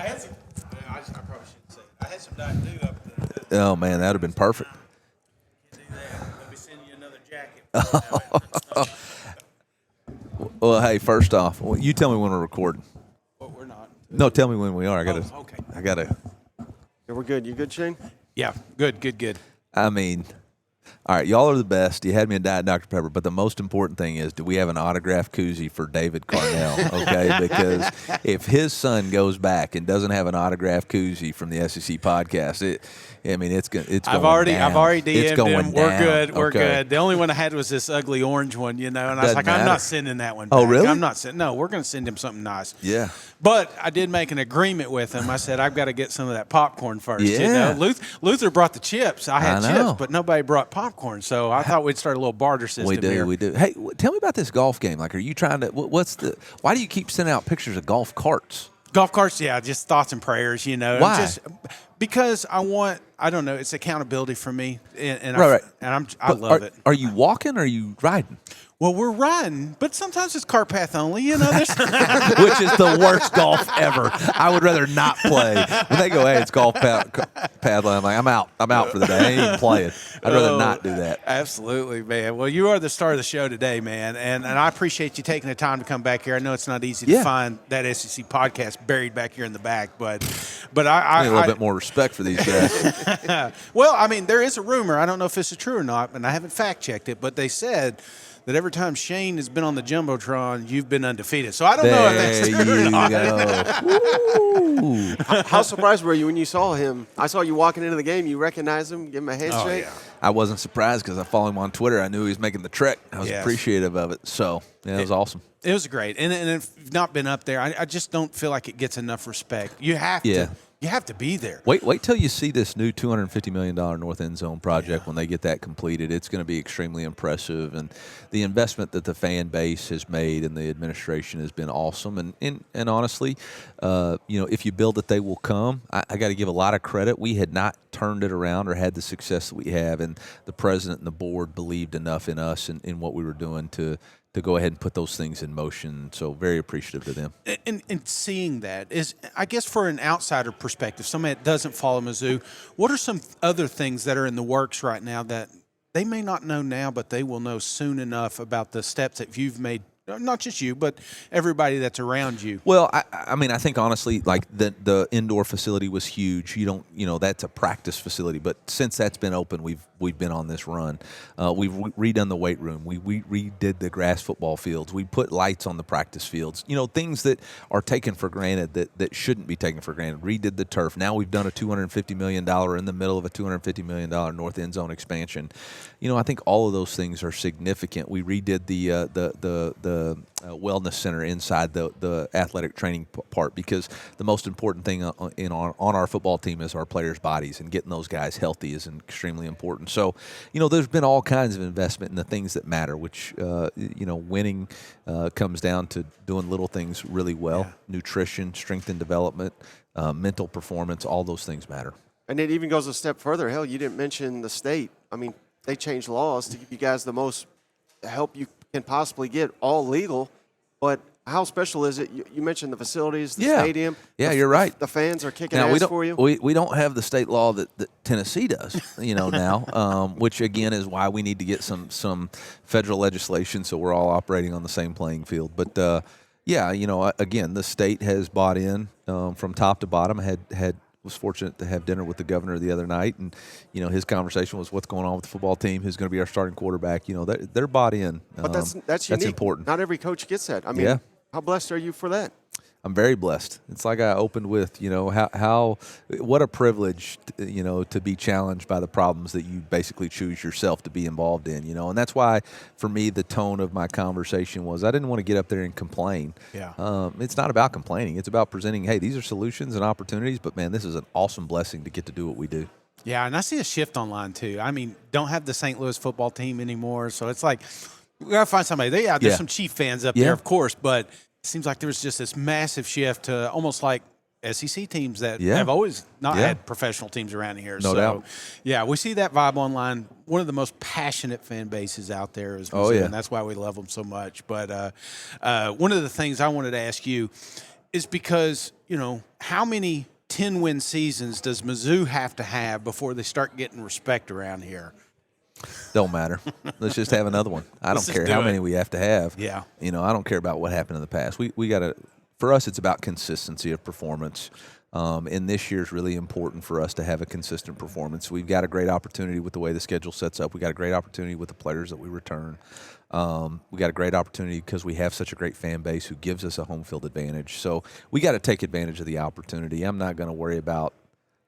had some. I probably shouldn't say it. I had some Diet Dew up there. Oh man, that would have been perfect. Can't do that. I'll be sending you another jacket. Well, hey, first off, you tell me when we're recording. But we're not. No, tell me when we are. Okay. I gotta. Yeah, we're good. You good, Shane? Yeah. Good. I mean, all right, y'all are the best. You had me a Diet Dr. Pepper, but the most important thing is, do we have an autographed koozie for David Carnell? Okay, because if his son goes back and doesn't have an autographed koozie from the SEC podcast, it's going down. I've already DM'd It's going him. down. We're Okay. good. The only one I had was this ugly orange one, and I was Doesn't like, matter. I'm not sending that one. Oh, back. really? I'm not sending. No, we're going to send him something nice. Yeah. But I did make an agreement with him. I said I've got to get some of that popcorn first. Yeah. Luther brought the chips. I had I know. chips, but nobody brought popcorn. So I thought we'd start a little barter system. We do. Hey, tell me about this golf game. Like, are you trying to? Why do you keep sending out pictures of golf carts? Golf carts, yeah, just thoughts and prayers, Why? Because I don't know, it's accountability for me, and Right. I love it. Are you walking or are you riding? Well, we're riding, but sometimes it's cart path only. There's Which is the worst golf ever. I would rather not play. When they go, hey, it's golf paddling, I'm like, I'm out for the day. I ain't even playing. I'd rather not do that. Absolutely, man. Well, you are the star of the show today, man, and I appreciate you taking the time to come back here. I know it's not easy to find that SEC podcast buried back here in the back, but I need a little bit more respect for these guys. Well, I mean, there is a rumor. I don't know if this is true or not, and I haven't fact checked it, but they said that every time Shane has been on the Jumbotron, you've been undefeated. So I don't know if that's true or not. Go. How surprised were you when you saw him? I saw you walking into the game. You recognized him, give him a handshake. Oh, yeah. I wasn't surprised because I follow him on Twitter. I knew he was making the trek. I was appreciative of it. So, yeah, it was awesome. It was great. And if you've not been up there, I just don't feel like it gets enough respect. You have to. You have to be there. Wait till you see this new $250 million North End Zone project when they get that completed. It's going to be extremely impressive. And the investment that the fan base has made and the administration has been awesome. And honestly, if you build it, they will come. I got to give a lot of credit. We had not turned it around or had the success that we have. And the president and the board believed enough in us and in what we were doing to go ahead and put those things in motion. So very appreciative to them. And seeing that is, I guess, for an outsider perspective, somebody that doesn't follow Mizzou, what are some other things that are in the works right now that they may not know now, but they will know soon enough about the steps that you've made? Not just you, but everybody that's around you. Well, I mean, I think honestly, like the indoor facility was huge. That's a practice facility. But since that's been open, we've been on this run. We've redone the weight room. We redid the grass football fields. We put lights on the practice fields. Things that are taken for granted that shouldn't be taken for granted. Redid the turf. Now we've done a $250 million in the middle of a $250 million North End Zone expansion. I think all of those things are significant. We redid the wellness center inside the athletic training part, because the most important thing on our football team is our players' bodies, and getting those guys healthy is extremely important. So, there's been all kinds of investment in the things that matter, which, winning comes down to doing little things really well. Yeah. Nutrition, strength and development, mental performance, all those things matter. And it even goes a step further. Hell, you didn't mention the state. I mean, they changed laws to give you guys the most help you can possibly get, all legal. But how special is it? You mentioned the facilities, the stadium. Yeah, you're right. The fans are kicking ass for you. We don't have the state law that Tennessee does, now, which, again, is why we need to get some federal legislation so we're all operating on the same playing field. But, again, the state has bought in from top to bottom. Was fortunate to have dinner with the governor the other night, and his conversation was what's going on with the football team, who's going to be our starting quarterback. They're bought in. But that's unique. Important. Not every coach gets that. I mean, how blessed are you for that? I'm very blessed. It's like I opened with, what a privilege, to be challenged by the problems that you basically choose yourself to be involved in, and that's why, for me, the tone of my conversation was I didn't want to get up there and complain. Yeah. It's not about complaining. It's about presenting, hey, these are solutions and opportunities, but, man, this is an awesome blessing to get to do what we do. Yeah, and I see a shift online, too. I mean, don't have the St. Louis football team anymore, so it's like we got to find somebody. There's some Chief fans up there, of course, but it seems like there was just this massive shift to almost like SEC teams that have always not had professional teams around here. No doubt. Yeah, we see that vibe online. One of the most passionate fan bases out there is Mizzou, and that's why we love them so much. But one of the things I wanted to ask you is because, how many 10-win seasons does Mizzou have to have before they start getting respect around here? Don't matter. Let's just have another one. I don't Let's just care do how it. many we have to have. Yeah. I don't care about what happened in the past. We got to, for us, it's about consistency of performance. And this year's really important for us to have a consistent performance. We've got a great opportunity with the way the schedule sets up. We got a great opportunity with the players that we return. We got a great opportunity because we have such a great fan base who gives us a home field advantage. So we got to take advantage of the opportunity. I'm not going to worry about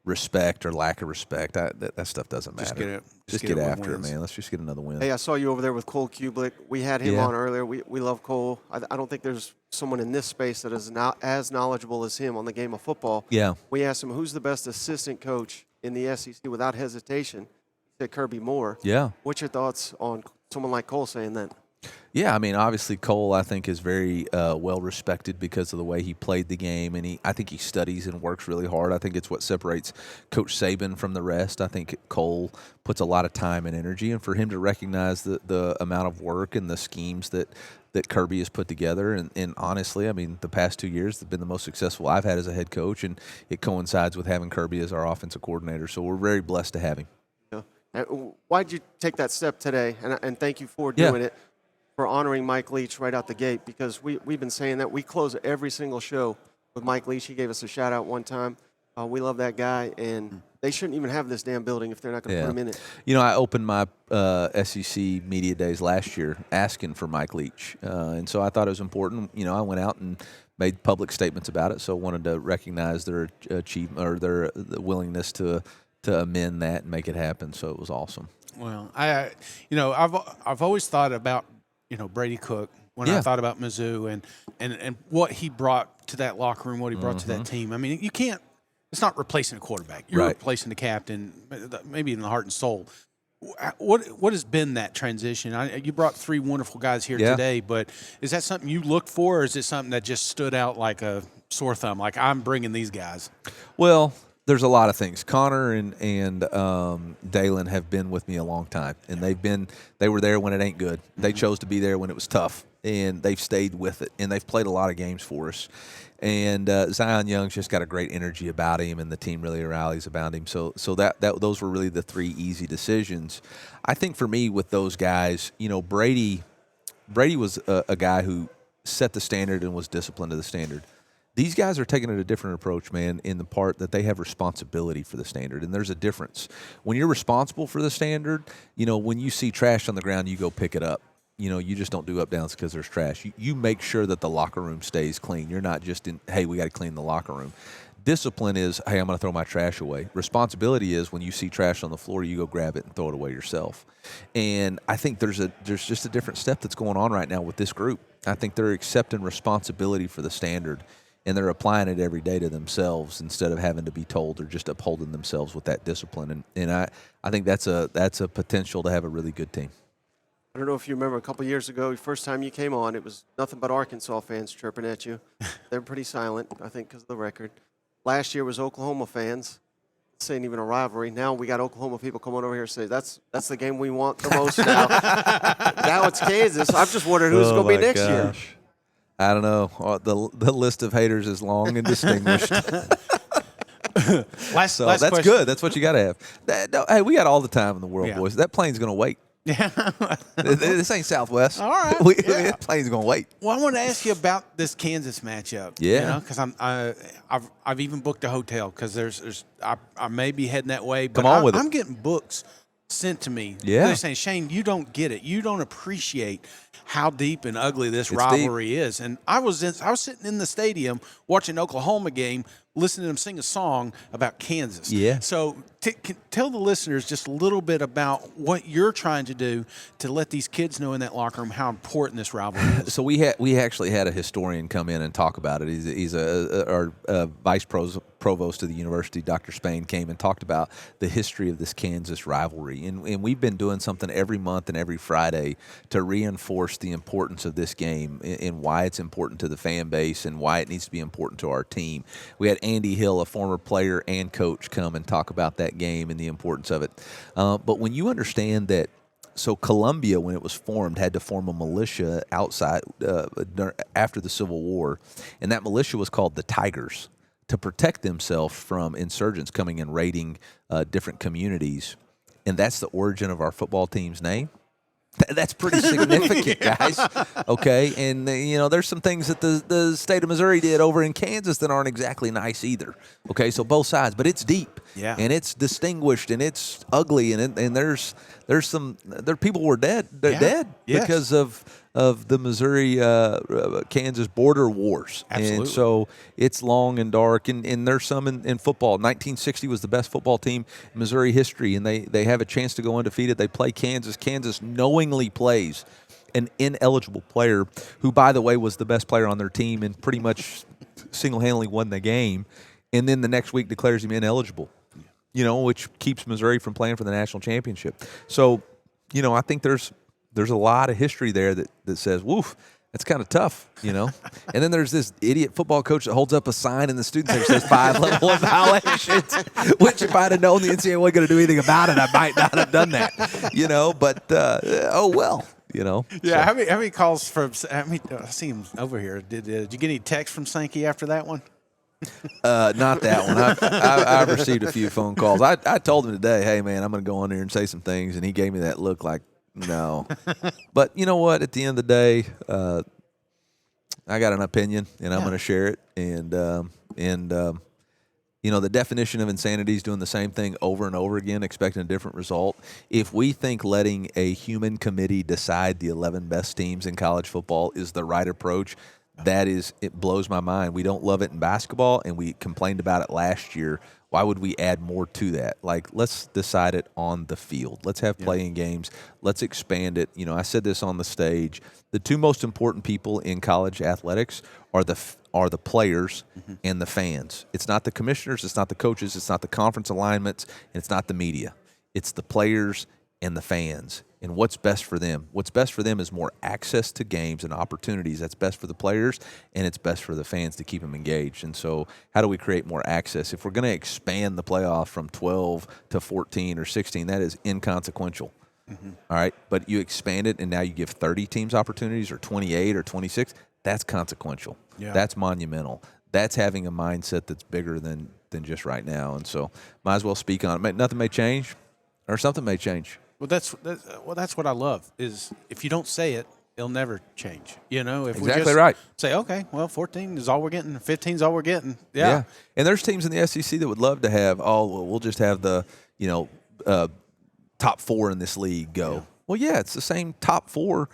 respect or lack of respect. That stuff doesn't matter. Just get after it, man. Let's just get another win. Hey, I saw you over there with Cole Kubelik. We had him on earlier. We love Cole. I don't think there's someone in this space that is not as knowledgeable as him on the game of football. Yeah. We asked him, who's the best assistant coach in the SEC without hesitation? He said Kirby Moore. Yeah. What's your thoughts on someone like Cole saying that? Yeah, I mean, obviously Cole, I think, is very well respected because of the way he played the game, and I think he studies and works really hard. I think it's what separates Coach Saban from the rest. I think Cole puts a lot of time and energy, and for him to recognize the amount of work and the schemes that Kirby has put together, and honestly, I mean, the past 2 years have been the most successful I've had as a head coach, and it coincides with having Kirby as our offensive coordinator. So we're very blessed to have him. Yeah. Why'd you take that step today? And thank you for doing it. For honoring Mike Leach right out the gate, because we've been saying that. We close every single show with Mike Leach. He gave us a shout-out one time. We love that guy, and they shouldn't even have this damn building if they're not going to put him in it. I opened my SEC Media Days last year asking for Mike Leach, and so I thought it was important. I went out and made public statements about it, so I wanted to recognize their achievement or their willingness to amend that and make it happen, so it was awesome. Well, I've always thought about Brady Cook when I thought about Mizzou and what he brought to that locker room, what he brought to that team. I mean, you can't. It's not replacing a quarterback. You're replacing the captain, maybe in the heart and soul. What has been that transition? You brought three wonderful guys here today, but is that something you looked for, or is it something that just stood out like a sore thumb? Like, I'm bringing these guys. Well, there's a lot of things. Connor and Dalen have been with me a long time, and they were there when it ain't good. They chose to be there when it was tough, and they've stayed with it, and they've played a lot of games for us. And Zion Young's just got a great energy about him, and the team really rallies about him. So that those were really the three easy decisions. I think for me with those guys, Brady was a guy who set the standard and was disciplined to the standard. These guys are taking a different approach, man, in the part that they have responsibility for the standard, and there's a difference. When you're responsible for the standard, when you see trash on the ground, you go pick it up. You just don't do up downs because there's trash. You make sure that the locker room stays clean. You're not just hey, we got to clean the locker room. Discipline is, hey, I'm going to throw my trash away. Responsibility is when you see trash on the floor, you go grab it and throw it away yourself. And I think there's just a different step that's going on right now with this group. I think they're accepting responsibility for the standard, and they're applying it every day to themselves instead of having to be told or just upholding themselves with that discipline. And I think that's a potential to have a really good team. I don't know if you remember a couple of years ago, the first time you came on, it was nothing but Arkansas fans chirping at you. They're pretty silent, I think, because of the record. Last year was Oklahoma fans. This ain't even a rivalry. Now we got Oklahoma people coming over here and say, that's the game we want the most now. Now it's Kansas. I'm just wondering who's going to be next year. I don't know. The list of haters is long and distinguished. Last that's question. good. That's what you got to have. Hey, we got all the time in the world, boys. That plane's going to wait. Yeah. This ain't Southwest. All right. That plane's going to wait. Well, I want to ask you about this Kansas matchup. Yeah. Because I've even booked a hotel because I may be heading that way. But Come on with it. I'm getting books sent to me. Yeah. They're saying, Shane, you don't get it. You don't appreciate how deep and ugly this It's rivalry is. And I was sitting in the stadium watching an Oklahoma game, listening to them sing a song about Kansas. Yeah. So tell the listeners just a little bit about what you're trying to do to let these kids know in that locker room how important this rivalry is. So we actually had a historian come in and talk about it. He's our vice provost of the university, Dr. Spain, came and talked about the history of this Kansas rivalry. And we've been doing something every month and every Friday to reinforce the importance of this game and why it's important to the fan base and why it needs to be important to our team. We had Andy Hill, a former player and coach, come and talk about that game and the importance of it. But when you understand that So Columbia, when it was formed, had to form a militia outside after the Civil War, and that militia was called the Tigers to protect themselves from insurgents coming and raiding different communities. And that's the origin of our football team's name. That's pretty significant, guys. Okay, and there's some things that the state of Missouri did over in Kansas that aren't exactly nice either. Okay, so both sides, but it's deep, and it's distinguished, and it's ugly, and there's people were dead. They're dead because of the Missouri Kansas border wars. Absolutely. And so it's long and dark, and there's some in football. 1960 was the best football team in Missouri history, and they have a chance to go undefeated. They play Kansas. Kansas knowingly plays an ineligible player who, by the way, was the best player on their team and pretty much single-handedly won the game, and then the next week declares him ineligible, which keeps Missouri from playing for the national championship. So, I think there's a lot of history there that says, woof, that's kind of tough, And then there's this idiot football coach that holds up a sign in the student section that says 5 level of violations, which if I'd have known the NCAA wasn't going to do anything about it, I might not have done that, but oh well. Yeah, so. How many calls from? I see him over here. Did you get any text from Sankey after that one? Not that one. I've received a few phone calls. I told him today, hey man, I'm going to go on there and say some things, and he gave me that look like, no. But you know what? At the end of the day, I got an opinion, and I'm going to share it. And the definition of insanity is doing the same thing over and over again, expecting a different result. If we think letting a human committee decide the 11 best teams in college football is the right approach, it blows my mind. We don't love it in basketball, and we complained about it last year. Why would we add more to that? Like, let's decide it on the field. Let's have playing games. Let's expand it. I said this on the stage. The two most important people in college athletics are the players and the fans. It's not the commissioners. It's not the coaches. It's not the conference alignments. And it's not the media. It's the players and the fans. And what's best for them? What's best for them is more access to games and opportunities. That's best for the players, and it's best for the fans to keep them engaged. And so how do we create more access? If we're going to expand the playoff from 12 to 14 or 16, that is inconsequential. All right? But you expand it, and now you give 30 teams opportunities or 28 or 26. That's consequential. Yeah. That's monumental. That's having a mindset that's bigger than just right now. And so might as well speak on it. Nothing may change or something may change. Well, that's what I love is if you don't say it, it'll never change. If we just right. say, okay, well, 14 is all we're getting, 15 is all we're getting. Yeah. And there's teams in the SEC that would love to have, we'll just have the, top 4 in this league go. Yeah. Well, yeah, it's the same top 4,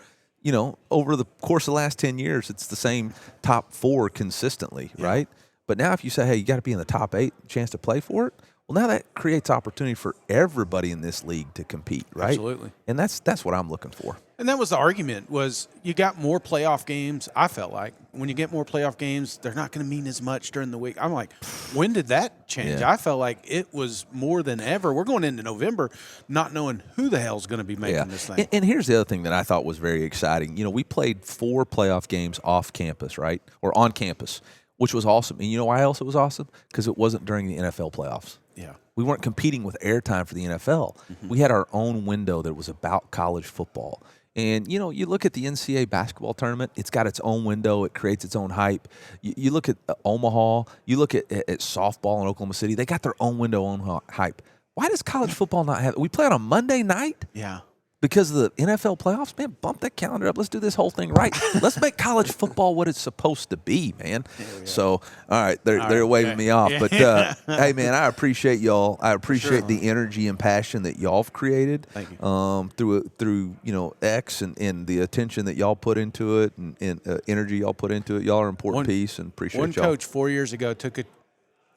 over the course of the last 10 years, it's the same top 4 consistently, right? But now if you say, hey, you got to be in the top 8, chance to play for it, well, now that creates opportunity for everybody in this league to compete, right? Absolutely. And that's what I'm looking for. And that was the argument, was you got more playoff games. I felt like when you get more playoff games, they're not going to mean as much during the week. I'm like, when did that change? Yeah. I felt like it was more than ever. We're going into November not knowing who the hell's going to be making this thing. And here's the other thing that I thought was very exciting. We played 4 playoff games off campus, right? Or on campus, which was awesome. And you know why else it was awesome? Because it wasn't during the NFL playoffs. Yeah. We weren't competing with airtime for the NFL. We had our own window that was about college football. And, you look at the NCAA basketball tournament, it's got its own window. It creates its own hype. You look at Omaha, you look at softball in Oklahoma City, they got their own window, own hype. Why does college football not have it? We play on a Monday night? Yeah. Because of the NFL playoffs, man, bump that calendar up. Let's do this whole thing right. Let's make college football what it's supposed to be, man. So, all right, they're waving me off. But, hey, man, I appreciate y'all. I appreciate the energy and passion that y'all have created. Thank you. Through X and the attention that y'all put into it and energy y'all put into it. Y'all are an important piece, and appreciate y'all. One coach 4 years ago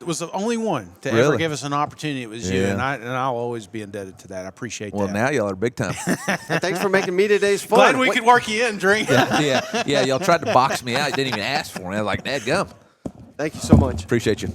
was the only one to ever give us an opportunity. It was you, and I'll always be indebted to that. I appreciate that. Well, now y'all are big time. Thanks for making me today's fun. Glad we could work you in, Drink. Yeah. Y'all tried to box me out. You didn't even ask for me. I was like, dadgum. Thank you so much. Appreciate you.